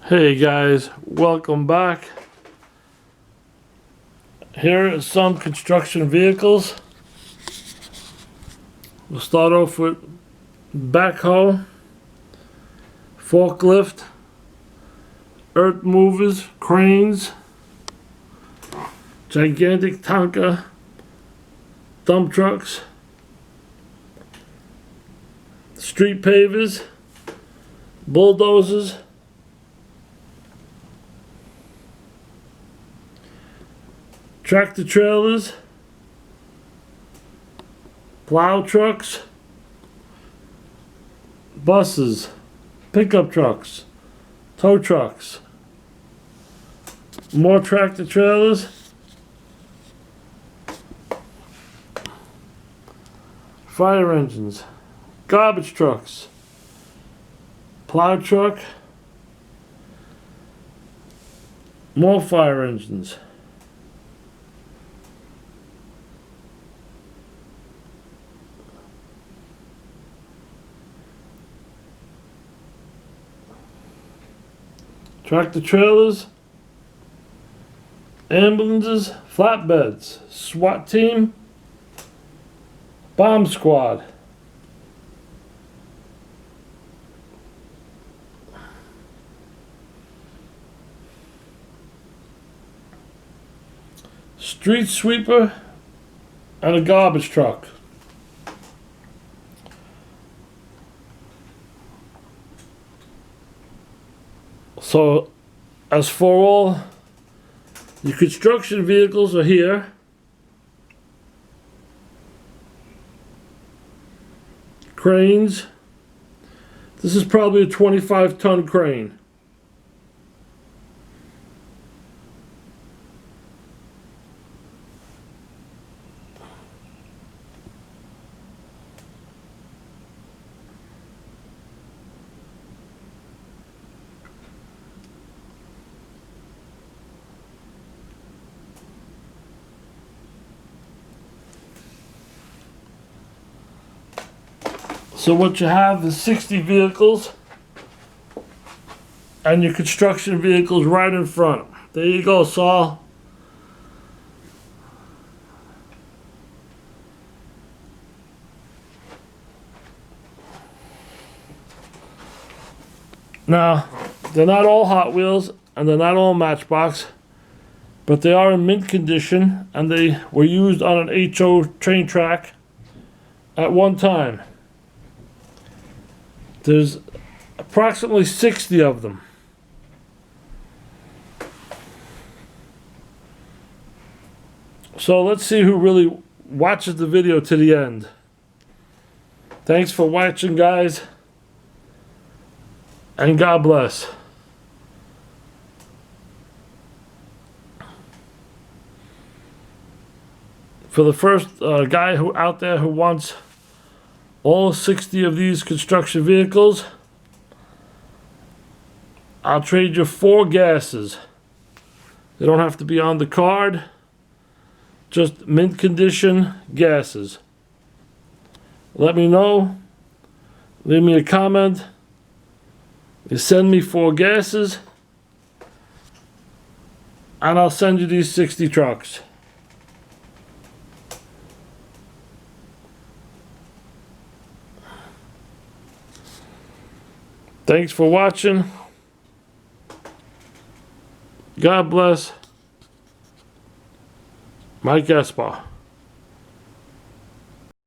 Hey guys, welcome back. Here are some construction vehicles. We'll start off with backhoe, forklift, earth movers, cranes, gigantic tanker, dump trucks, street pavers, bulldozers, tractor trailers, plow trucks, buses, pickup trucks, tow trucks, more tractor trailers, fire engines, garbage trucks, plow truck, more fire engines, tractor trailers, ambulances, flatbeds, SWAT team, bomb squad, street sweeper, and a garbage truck. So, as for all your construction vehicles are here. Cranes. This is probably a 25-ton crane. So what you have is 60 vehicles and your construction vehicles right in front. There you go, Saul. Now, they're not all Hot Wheels and they're not all Matchbox, but they are in mint condition and they were used on an HO train track at one time. There's approximately 60 of them. So let's see who really watches the video to the end. Thanks for watching, guys. And God bless. For the first guy who out there who wants all 60 of these construction vehicles, I'll trade you 4 gases. They don't have to be on the card, just mint condition gases. Let me know, leave me a comment, you send me 4 gases, and I'll send you these 60 trucks. Thanks for watching. God bless. Mike Espo.